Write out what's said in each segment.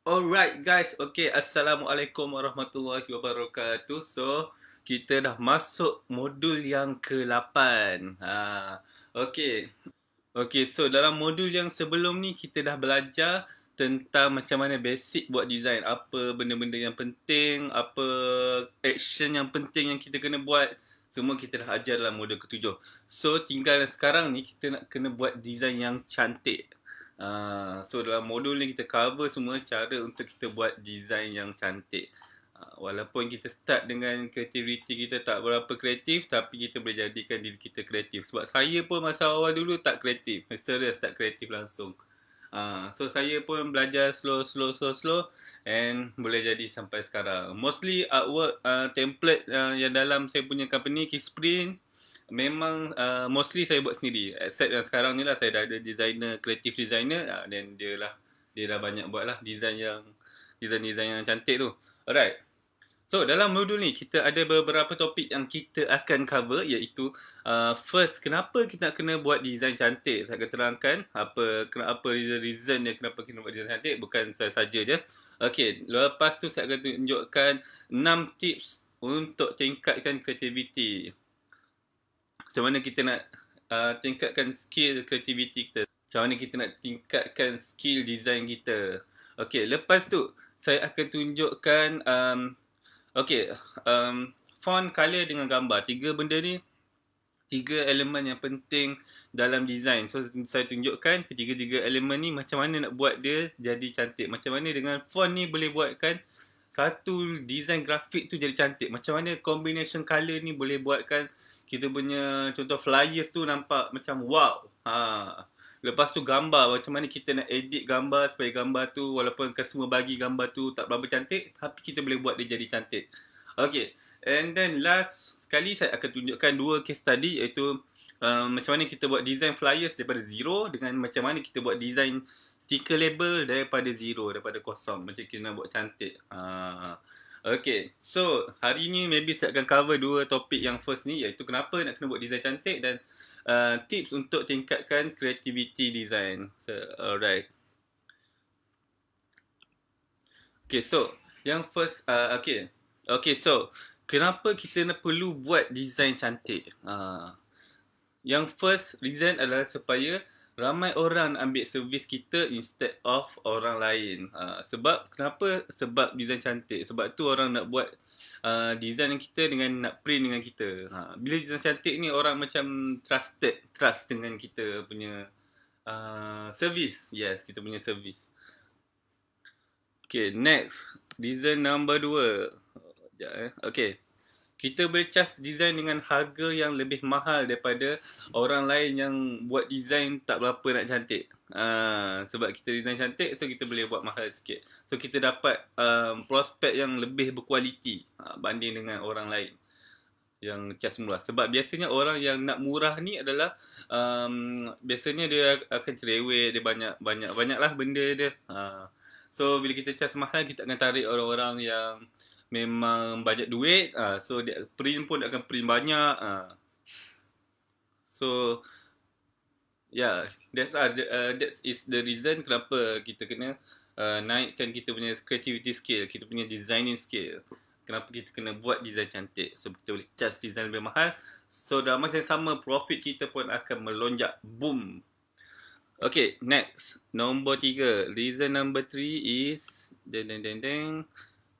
Alright guys, okay, Assalamualaikum warahmatullahi wabarakatuh. So, kita dah masuk modul yang ke-8. Okay. Okay, so dalam modul yang sebelum ni kita dah belajar tentang macam mana basic buat design. Apa benda-benda yang penting, apa action yang penting yang kita kena buat. Semua kita dah ajar dalam modul ke-7. So, tinggal sekarang ni kita nak kena buat design yang cantik. So dalam modul ni kita cover semua cara untuk kita buat design yang cantik. Walaupun kita start dengan kreativiti kita tak berapa kreatif, tapi kita boleh jadikan diri kita kreatif. Sebab saya pun masa awal dulu tak kreatif. Serius tak kreatif langsung. So saya pun belajar slow and boleh jadi sampai sekarang. Mostly artwork template yang dalam saya punya company Keyspring memang mostly saya buat sendiri. Except yang sekarang ni lah saya dah ada designer, creative designer, dan dia dah banyak buat lah design yang cantik tu. Alright. So dalam modul ni kita ada beberapa topik yang kita akan cover, iaitu first, kenapa kita nak kena buat design cantik. Saya akan terangkan apa reason dia kenapa kena buat design cantik, bukan saya saja je. Okay, lepas tu saya akan tunjukkan 6 tips untuk tingkatkan kreativiti. Macam mana kita nak tingkatkan skill kreativiti kita. Macam mana kita nak tingkatkan skill design kita. Okay, lepas tu saya akan tunjukkan font, color dengan gambar. Tiga elemen yang penting dalam design. So saya tunjukkan ketiga-tiga elemen ni macam mana nak buat dia jadi cantik. Macam mana dengan font ni boleh buatkan satu design grafik tu jadi cantik. Macam mana combination color ni boleh buatkan kita punya contoh flyers tu nampak macam wow. Lepas tu gambar, macam mana kita nak edit gambar supaya gambar tu walaupun customer bagi gambar tu tak berapa cantik, tapi kita boleh buat dia jadi cantik. Okay, and then last sekali saya akan tunjukkan dua case study, iaitu macam mana kita buat design flyers daripada zero, dengan macam mana kita buat design stiker label daripada zero, daripada kosong. Macam kita nak buat cantik. Okay, so hari ni maybe saya akan cover dua topik yang first ni, iaitu kenapa nak kena buat design cantik, dan tips untuk tingkatkan creativity design. So, alright. Okay, so yang first, okay, so kenapa kita nak perlu buat design cantik? Yang first reason adalah supaya ramai orang ambil servis kita instead of orang lain. Kenapa? Sebab design cantik. Sebab tu orang nak buat design kita dengan nak print dengan kita. Bila design cantik ni orang macam trust dengan kita punya servis. Yes, kita punya servis. Okay, next. Design number 2. Okay. Kita boleh charge design dengan harga yang lebih mahal daripada orang lain yang buat design tak berapa nak cantik. Sebab kita design cantik, so kita boleh buat mahal sikit. So kita dapat prospek yang lebih berkualiti banding dengan orang lain yang charge murah. Sebab biasanya orang yang nak murah ni adalah biasanya dia akan cerewet, dia banyak lah benda dia. So bila kita charge mahal, kita akan tarik orang-orang yang memang banyak duit, so dia print pun dia akan print banyak. So yeah, that is the reason kenapa kita kena naikkan kita punya creativity skill, kita punya designing skill. Kenapa kita kena buat design cantik. So kita boleh charge design lebih mahal, so dalam masa yang sama profit kita pun akan melonjak. Boom. Okay, next. Nombor 3. Reason number 3 is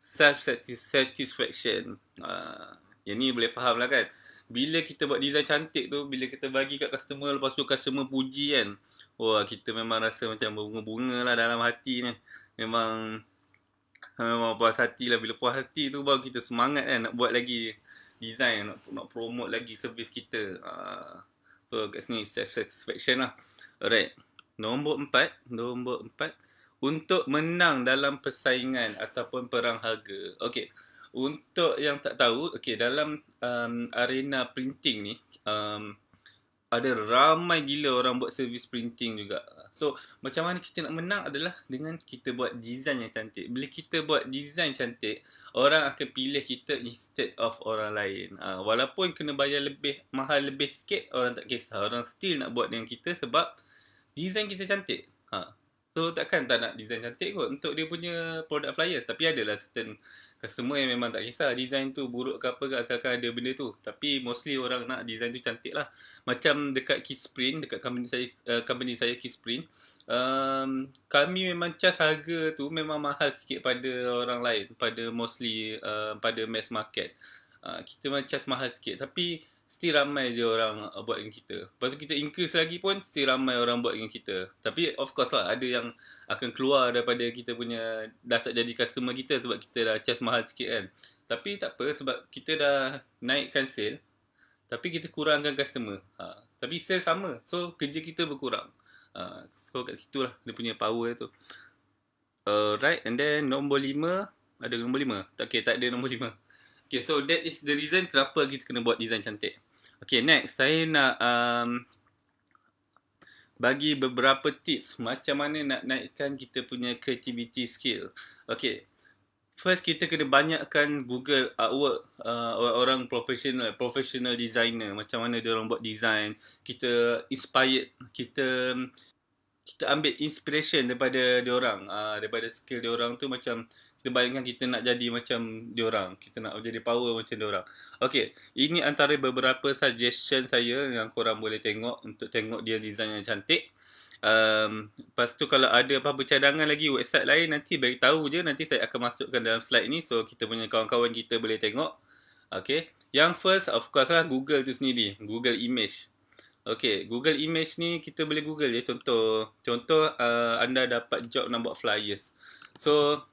self-satisfaction. Yang ni boleh faham lah kan. Bila kita buat design cantik tu, bila kita bagi kat customer, lepas tu customer puji kan, wah, kita memang rasa macam berbunga-bunga lah dalam hati ni. Memang puas hati lah. Bila puas hati tu baru kita semangat kan nak buat lagi design, nak promote lagi servis kita. So kat sini self-satisfaction lah. Alright. Nombor 4. Untuk menang dalam persaingan ataupun perang harga. Okay. Untuk yang tak tahu, okay, dalam arena printing ni, ada ramai gila orang buat servis printing juga. So, macam mana kita nak menang adalah dengan kita buat design yang cantik. Bila kita buat design cantik, orang akan pilih kita instead of orang lain. Walaupun kena bayar lebih mahal, lebih sikit, orang tak kisah. Orang still nak buat dengan kita sebab design kita cantik. So takkan tak nak design cantik kot untuk dia punya product flyers. Tapi adalah certain customer yang memang tak kisah design tu buruk ke apa ke, asalkan ada benda tu. Tapi mostly orang nak design tu cantik lah. Macam dekat Keyprint, dekat company saya Keyprint, kami memang charge harga tu memang mahal sikit pada orang lain, pada mostly pada mass market. Kita memang charge mahal sikit, tapi still ramai je orang buat dengan kita. Lepas tu kita increase lagi pun still ramai orang buat dengan kita. Tapi of course lah, ada yang akan keluar daripada kita punya, dah tak jadi customer kita sebab kita dah charge mahal sikit kan. Tapi tak apa, sebab kita dah naikkan sale, tapi kita kurangkan customer. Tapi sale sama, so kerja kita berkurang. So kat situ lah dia punya power tu. Right, and then nombor 5. Ada nombor 5? Okay, tak ada nombor 5. Okay, so that is the reason kenapa kita kena buat design cantik. Okay, next. Saya nak bagi beberapa tips macam mana nak naikkan kita punya creativity skill. Okay, first kita kena banyakkan Google artwork orang professional designer. Macam mana dia orang buat design. Kita inspired, kita ambil inspiration daripada diorang, daripada skill diorang tu. Macam kita bayangkan kita nak jadi macam diorang, kita nak jadi power macam diorang. Okay, ini antara beberapa suggestion saya yang korang boleh tengok untuk tengok dia design yang cantik. Lepas tu kalau ada apa-apa cadangan lagi website lain, nanti beritahu je, nanti saya akan masukkan dalam slide ni, so kita punya kawan-kawan kita boleh tengok. Okay, yang first of course lah Google tu sendiri, Google Image. Okay, Google Image ni kita boleh Google je. Contoh anda dapat job nak buat flyers. So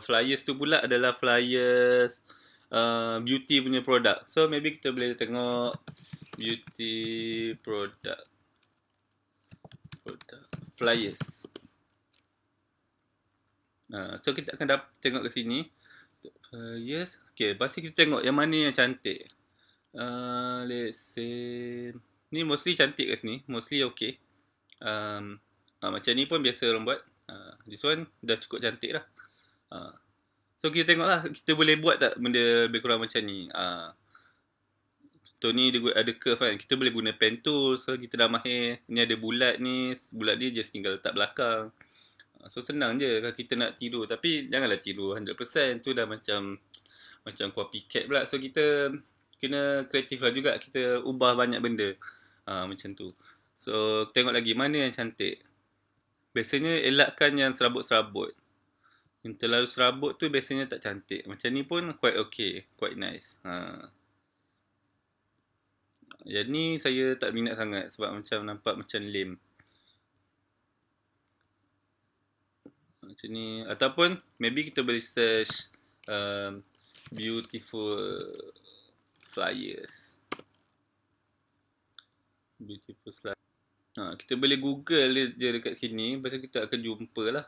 flyers tu pula adalah flyers beauty punya produk. So maybe kita boleh tengok beauty product flyers. So kita akan tengok ke sini. Yes. Okay, pasti kita tengok yang mana yang cantik. Let's say ni mostly cantik kat sini, mostly okay. Macam ni pun biasa orang buat. This one dah cukup cantik dah. So kita tengok lah, kita boleh buat tak benda lebih kurang macam ni. Contoh ni dia ada curve kan, kita boleh guna pen tool. So kita dah mahir, ni ada bulat ni just tinggal letak belakang. So senang je kalau kita nak tiru. Tapi janganlah tiru 100%, tu dah macam copycat pula. So kita kena kreatif lah juga, kita ubah banyak benda. Macam tu. So tengok lagi mana yang cantik. Biasanya elakkan yang serabut-serabut. Yang terlalu serabut tu biasanya tak cantik. Macam ni pun quite okay, quite nice. Yang ni saya tak minat sangat sebab macam nampak macam lame. Macam ni. Ataupun maybe kita boleh search beautiful flyers. Beautiful slide. Kita boleh Google je dekat sini. Lepas tu kita akan jumpa lah.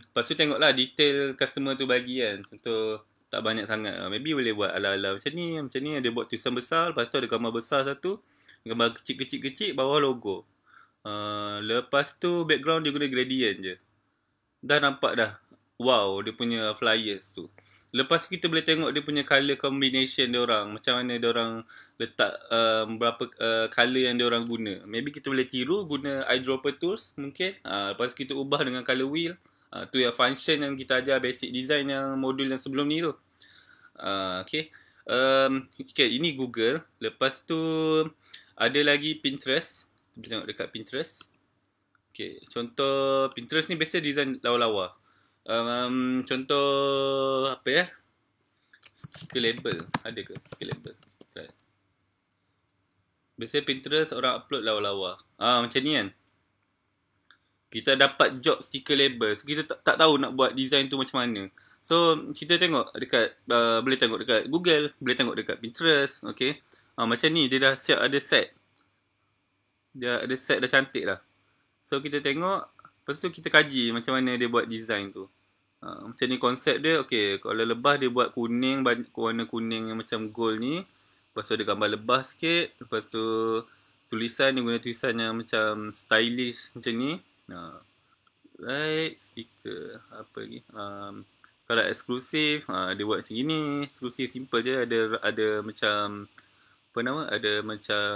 Lepas tu tengoklah detail customer tu bagi kan. Contoh tak banyak sangat. Maybe boleh buat ala-ala macam ni. Macam ni ada buat tulisan besar. Lepas tu ada gambar besar satu. Gambar kecil-kecil bawah logo. Lepas tu background dia guna gradient je. Dah nampak dah. Wow, dia punya flyers tu. Lepas kita boleh tengok dia punya colour combination dia orang. Macam mana dia orang letak berapa colour yang dia orang guna. Maybe kita boleh tiru guna eyedropper tools mungkin. Lepas kita ubah dengan colour wheel. Tu yang function yang kita ajar basic design yang modul yang sebelum ni tu. Okay. Okay, ini Google. Lepas tu ada lagi Pinterest. Kita boleh tengok dekat Pinterest. Okay, contoh Pinterest ni biasa design lawa-lawa. Contoh apa ya? Sticker label. Ada ke sticker label? Biasanya Pinterest orang upload lawa-lawa. Macam ni kan. Kita dapat job sticker label. So kita tak tahu nak buat design tu macam mana. So kita tengok dekat boleh tengok dekat Google, boleh tengok dekat Pinterest, okay. Macam ni dia dah siap ada set. Dia ada set dah cantik dah. So kita tengok, lepas tu kita kaji macam mana dia buat design tu. Macam ni konsep dia. Okay, kalau lebah dia buat kuning, warna kuning yang macam gold ni. Lepas tu ada gambar lebah sikit. Lepas tu tulisan, dia guna tulisan yang macam stylish macam ni. Right, stiker. Apa lagi? Kalau eksklusif, dia buat macam ni. Eksklusif simple je. Ada macam apa nama? Ada macam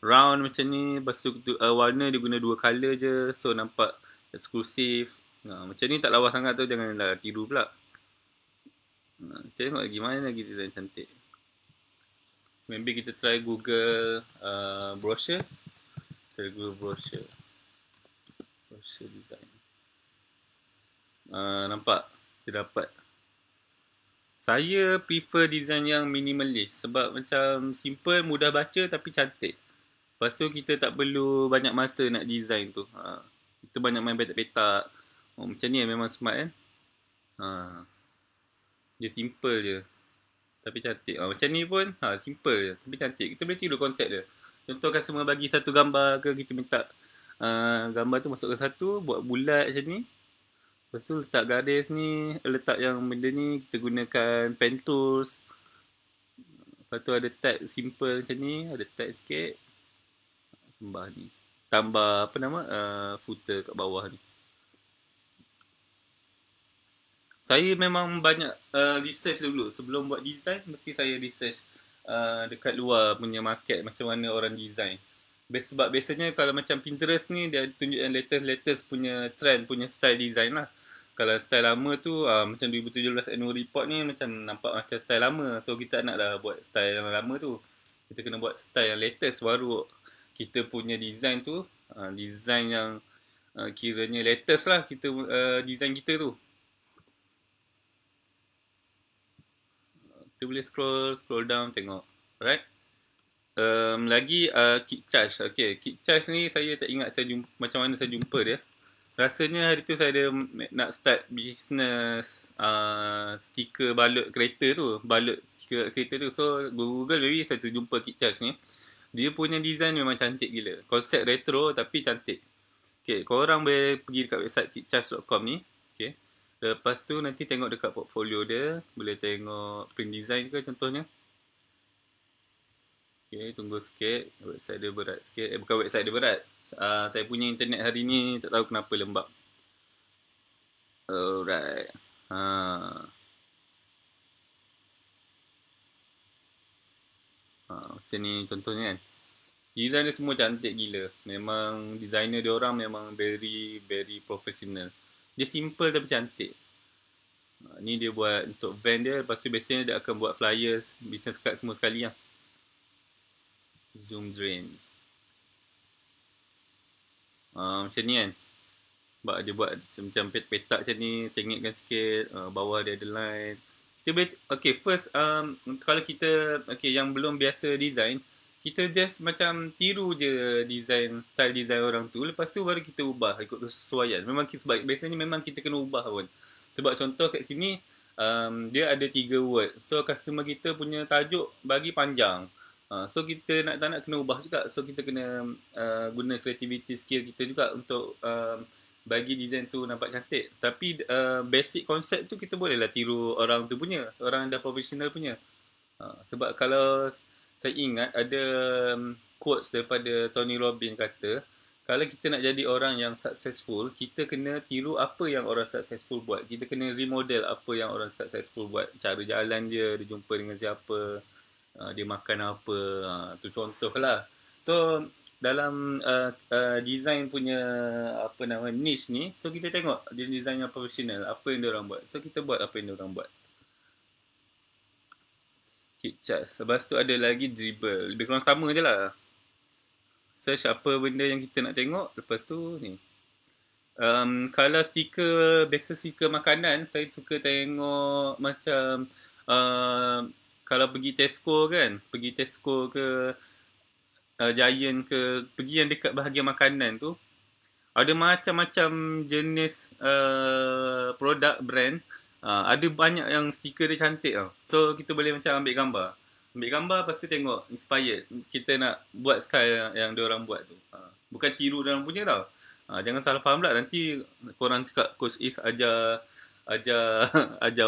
round macam ni. Lepas tu warna dia guna 2 color je. So nampak eksklusif. Macam ni tak lawa sangat tu, janganlah tiru pula. Tengok lagi mana lagi design cantik. Maybe kita try Google brochure. Try Google brochure. Brochure design. Nampak? Kita dapat. Saya prefer design yang minimalist sebab macam simple, mudah baca tapi cantik. Lepas tu kita tak perlu banyak masa nak design tu. Kita banyak main petak-petak. Macam ni memang smart kan. Dia simple je tapi cantik. Macam ni pun simple je tapi cantik. Kita boleh tiru konsep dia. Contoh customer bagi satu gambar ke, kita minta gambar tu masukkan satu, buat bulat macam ni. Lepas tu letak garis ni, letak yang benda ni, kita gunakan pen tools. Lepas tu ada tag simple macam ni, ada tag sikit. Tambah ni. Tambah apa nama? Footer kat bawah ni. Saya memang banyak research dulu. Sebelum buat design, mesti saya research dekat luar punya market, macam mana orang design. Sebab biasanya kalau macam Pinterest ni, dia tunjukkan latest punya trend, punya style design lah. Kalau style lama tu, macam 2017 annual report ni, macam nampak macam style lama. So kita nak lah buat style yang lama tu. Kita kena buat style yang latest, baru kita punya design tu, design yang kiranya latest lah, kita design kita tu. Kita boleh scroll down tengok. Alright. Lagi kick charge. Okay, kick charge ni saya tak ingat macam mana saya jumpa dia. Rasanya hari tu saya ada nak start business stiker balut kereta tu. Balut stiker kereta tu. So Google maybe saya terjumpa kick charge ni. Dia punya design memang cantik gila. Konsep retro tapi cantik. Okay, korang boleh pergi dekat website kickcharge.com ni. Okay. Lepas tu nanti tengok dekat portfolio dia. Boleh tengok print design ke contohnya. Okay, tunggu sikit. Website dia berat sikit. Bukan website dia berat. Saya punya internet hari ni tak tahu kenapa lembab. Alright. Macam ni contohnya kan. Design dia semua cantik gila. Memang designer dia orang memang very professional. Dia simple tapi cantik. Ni dia buat untuk van dia. Lepas tu biasanya dia akan buat flyers, business card semua sekali lah. Zoom drain. Macam ni kan. Sebab dia buat macam petak-petak macam ni. Sengitkan sikit. Bawah dia ada line. Kita boleh, okay, first kalau kita yang belum biasa design, kita just macam tiru je design, style design orang tu. Lepas tu baru kita ubah ikut kesesuaian. Memang sebab biasanya memang kita kena ubah pun. Sebab contoh kat sini dia ada 3 word. So customer kita punya tajuk bagi panjang. So kita tak nak kena ubah juga. So kita kena guna creativity skill kita juga untuk bagi design tu nampak cantik. Tapi basic konsep tu kita bolehlah tiru orang tu punya, orang dah professional punya. Sebab kalau saya ingat ada quotes daripada Tony Robbins kata, kalau kita nak jadi orang yang successful, kita kena tiru apa yang orang successful buat. Kita kena remodel apa yang orang successful buat. Cara jalan dia jumpa dengan siapa, dia makan apa, tu contoh lah. So dalam design punya apa nama niche ni, so kita tengok dia design yang professional, apa yang dia orang buat. So kita buat apa yang dia orang buat. Kick charge. Lepas tu ada lagi dribble. Lebih kurang sama je lah. Search apa benda yang kita nak tengok. Lepas tu ni. Kalau stiker, biasa stiker makanan, saya suka tengok macam kalau pergi Tesco kan. Pergi Tesco ke Giant ke, pergi yang dekat bahagian makanan tu. Ada macam-macam jenis produk brand. Ada banyak yang stiker dia cantik tau. So kita boleh macam ambil gambar. Lepas tu tengok inspired. Kita nak buat style yang dia orang buat tu. Bukan tiru dia orang punya tau. Jangan salah faham pula. Nanti korang cakap Coach Is ajar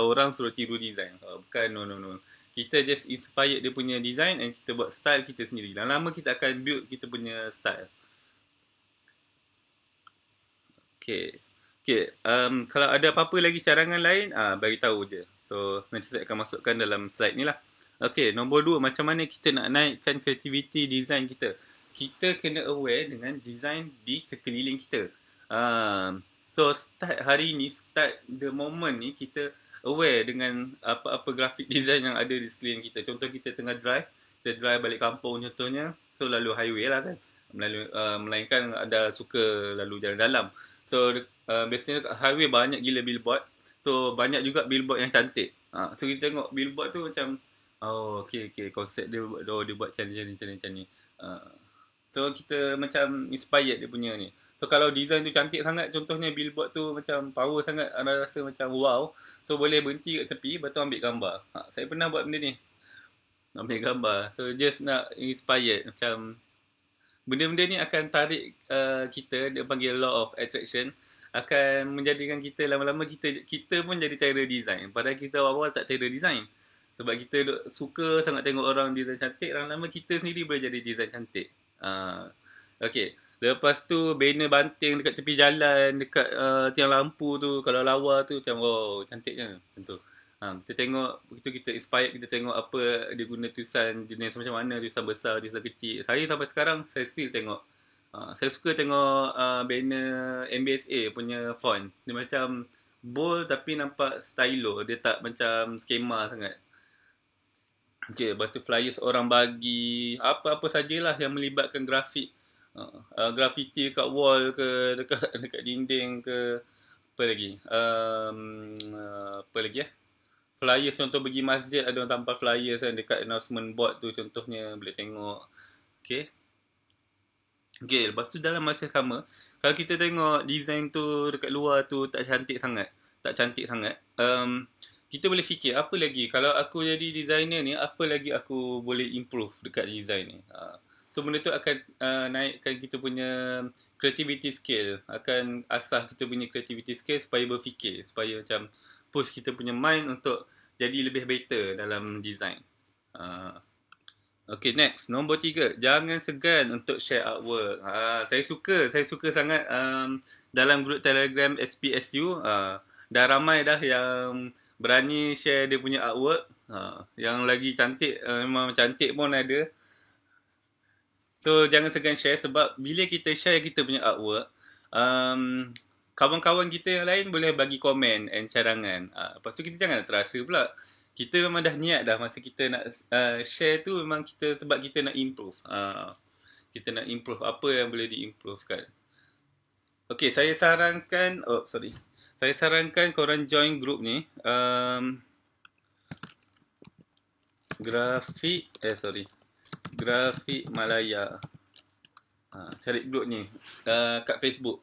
orang suruh tiru design. Bukan, no. Kita just inspired dia punya design and kita buat style kita sendiri. Lama-lama kita akan build kita punya style. Okay, kalau ada apa-apa lagi carangan lain, bagi tahu je. So, nanti saya akan masukkan dalam slide ni lah. Okay, nombor 2, macam mana kita nak naikkan creativity design kita. Kita kena aware dengan design di sekeliling kita. So start hari ni, start the moment ni, kita aware dengan apa-apa graphic design yang ada di sekeliling kita. Contoh kita tengah drive, kita drive balik kampung contohnya, so lalu highway lah kan, melainkan ada suka lalu jalan dalam. So biasanya kat highway banyak gila billboard. So banyak juga billboard yang cantik. So kita tengok billboard tu macam, oh okay, konsep dia, dia buat macam ni. So kita macam inspired dia punya ni. So kalau design tu cantik sangat, contohnya billboard tu macam power sangat, anda rasa macam wow, so boleh berhenti kat tepi, lepas tu ambil gambar. Saya pernah buat benda ni, ambil gambar. So just nak inspired, macam benda-benda ni akan tarik kita, dia panggil law of attraction, akan menjadikan kita lama-lama kita pun jadi terror design. Padahal kita awal-awal tak terror design. Sebab kita suka sangat tengok orang design cantik, lama-lama kita sendiri boleh jadi design cantik. Okay. Lepas tu banner banting dekat tepi jalan, dekat tiang lampu tu, kalau lawa tu macam wow, cantiknya. Tentu. Kita tengok, begitu kita inspired, kita tengok apa dia guna tulisan jenis macam mana, tulisan besar, tulisan kecil. Saya sampai sekarang saya still tengok. Saya suka tengok banner MBSA punya font. Dia macam bold tapi nampak stylo, dia tak macam skema sangat. Okay, lepas tu flyers orang bagi, apa-apa sajalah yang melibatkan grafik. Graffiti kat wall ke, dekat dinding ke, apa lagi, flyers contoh pergi masjid, ada orang tampal flyers kan dekat announcement board tu contohnya, boleh tengok. Okay, lepas tu dalam masa sama, kalau kita tengok design tu dekat luar tu tak cantik sangat, kita boleh fikir apa lagi, kalau aku jadi designer ni, apa lagi aku boleh improve dekat design ni. So benda tu akan naikkan kita punya creativity skill, akan asah kita punya creativity skill supaya berfikir, supaya macam push kita punya mind untuk jadi lebih better dalam design. Okay, next, nombor 3, jangan segan untuk share artwork. Saya suka sangat dalam grup Telegram SPSU, dah ramai dah yang berani share dia punya artwork. Yang lagi cantik, memang cantik pun ada. So jangan segan share, sebab bila kita share kita punya artwork, kawan-kawan kita yang lain boleh bagi komen and cadangan. Lepas tu kita jangan terasa pula. Kita memang dah niat dah masa kita nak share tu, memang kita sebab kita nak improve. Kita nak improve apa yang boleh diimprovekan. Okay, saya sarankan korang join group ni. Grafik Malaya. Cari grup ni kat Facebook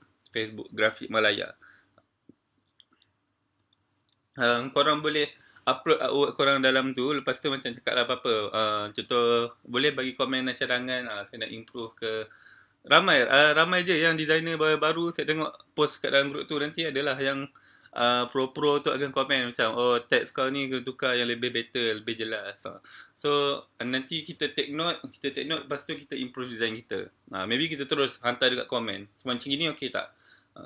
Grafik Malaya. Korang boleh upload artwork korang dalam tu, lepas tu macam cakap lah apa-apa. Contoh boleh bagi komen dan cadangan, saya nak improve ke. Ramai je yang designer baru saya tengok post kat dalam grup tu, nanti adalah yang pro tu akan komen macam, oh teks kau ni kena tukar yang lebih better, lebih jelas. So nanti kita take note, lepas tu kita improve design kita. Maybe kita terus hantar dekat komen, macam gini okey tak.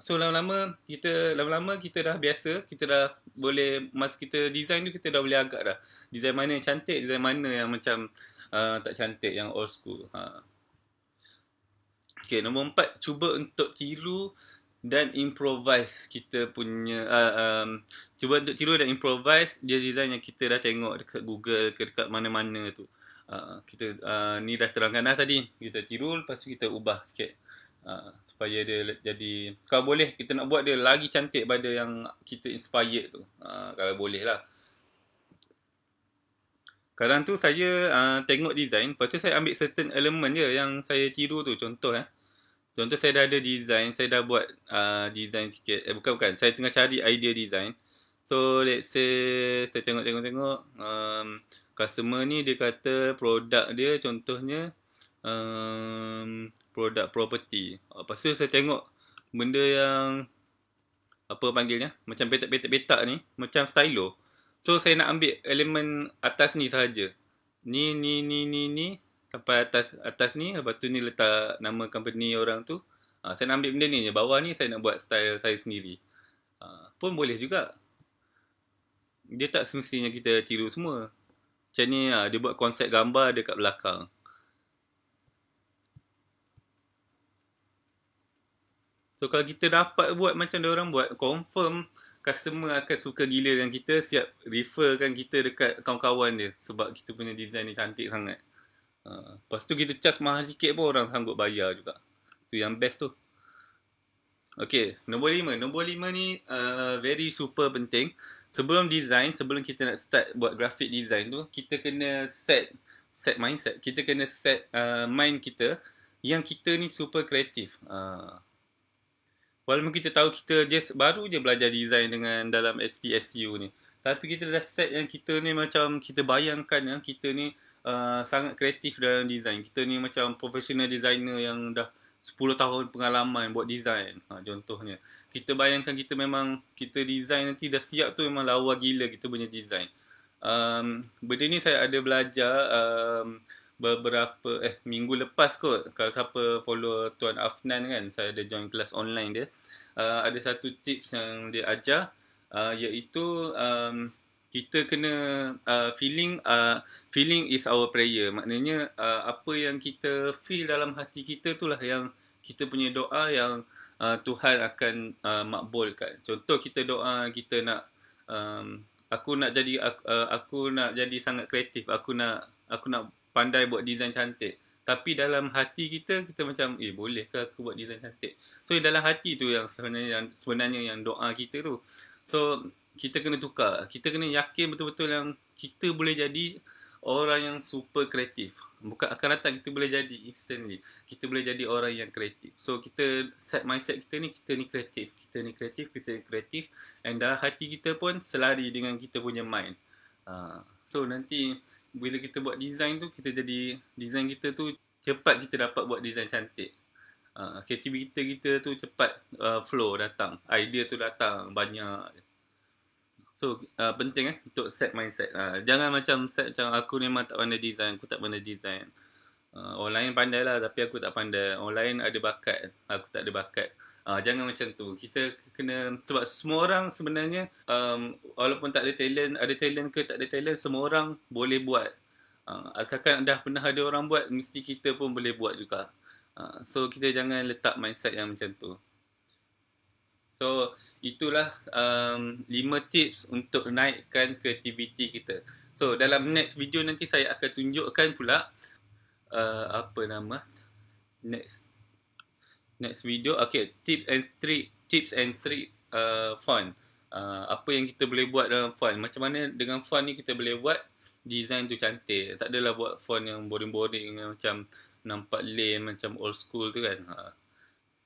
So lama-lama kita dah biasa, kita dah boleh, masa kita design tu kita dah boleh agak dah design mana yang cantik, design mana yang macam tak cantik, yang old school. Okay, nombor 4, cuba untuk tiru dan improvise kita punya cuba untuk tiru dan improvise dia design yang kita dah tengok dekat Google ke dekat mana-mana tu. Kita ni dah terangkan dah tadi, kita tiru lepas tu kita ubah sikit supaya dia jadi, kalau boleh kita nak buat dia lagi cantik pada yang kita inspired tu, kalau boleh lah. Kadang tu saya tengok design, lepas tu saya ambil certain element je yang saya tiru tu. Contoh saya dah ada design, saya dah buat design sikit. Bukan, saya tengah cari idea design. So let's say saya tengok customer ni dia kata produk dia contohnya produk property. Lepas tu saya tengok benda yang apa panggilnya, macam petak-petak ni, macam stylo. So saya nak ambil elemen atas ni sahaja. Ni sampai atas ni, lepas tu ni letak nama company orang tu. Saya nak ambil benda ni je, bawah ni saya nak buat style saya sendiri. Pun boleh juga. Dia tak semestinya kita tiru semua. Macam ni dia buat konsep gambar dekat belakang. So kalau kita dapat buat macam diorang buat, confirm customer akan suka gila dengan kita, siap referkan kita dekat kawan-kawan dia sebab kita punya design ni cantik sangat. Lepas tu kita charge mahal sikit pun orang sanggup bayar juga. Tu yang best tu. Okay, nombor 5. Nombor 5 ni very super penting. Sebelum design, sebelum kita nak start buat graphic design tu, kita kena set mindset. Kita kena set mind kita yang kita ni super kreatif. Walaupun kita tahu kita just baru je belajar design dengan dalam SPSU ni, tapi kita dah set yang kita ni macam kita bayangkan yang kita ni sangat kreatif dalam design. Kita ni macam professional designer yang dah 10 tahun pengalaman buat design. Contohnya, kita bayangkan kita memang, kita design nanti dah siap tu memang lawa gila kita punya design. Benda ni saya ada belajar beberapa minggu lepas kot. Kalau siapa follow Tuan Afnan kan, saya ada join kelas online dia. Ada satu tips yang dia ajar, iaitu kita kena feeling is our prayer. Maknanya apa yang kita feel dalam hati kita itulah yang kita punya doa yang Tuhan akan makbulkan. Contoh kita doa, kita nak aku nak jadi sangat kreatif, aku nak pandai buat design cantik. Tapi dalam hati kita macam boleh ke aku buat design cantik. So dalam hati tu yang sebenarnya yang doa kita tu. So kita kena tukar. Kita kena yakin betul-betul yang kita boleh jadi orang yang super kreatif. Bukan akan datang, kita boleh jadi instantly. Kita boleh jadi orang yang kreatif. So kita set mindset kita ni kreatif. Kita ni kreatif. And dalam hati kita pun selari dengan kita punya mind. So nanti bila kita buat design tu, design kita tu cepat kita dapat buat design cantik. Kreativiti kita tu cepat flow datang. Idea tu datang banyak. So penting untuk set mindset. Jangan macam set macam aku ni memang tak pandai design, aku tak pandai design. Orang lain pandai lah tapi aku tak pandai. Orang lain ada bakat, aku tak ada bakat. Jangan macam tu. Kita kena, sebab semua orang sebenarnya walaupun tak ada talent ke tak ada talent, semua orang boleh buat. Asalkan dah pernah ada orang buat, mesti kita pun boleh buat juga. So kita jangan letak mindset yang macam tu. So itulah 5 tips untuk naikkan kreativiti kita. So dalam next video nanti saya akan tunjukkan pula next video. Okay, tips and trick font. Apa yang kita boleh buat dalam font. Macam mana dengan font ni kita boleh buat design tu cantik. Tak adalah buat font yang boring-boring, macam nampak lame, macam old school tu kan.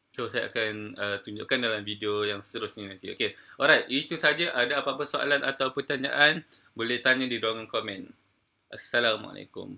So saya akan tunjukkan dalam video yang seterusnya nanti. Okay, alright, itu saja. Ada apa-apa soalan atau pertanyaan, boleh tanya di ruangan komen. Assalamualaikum.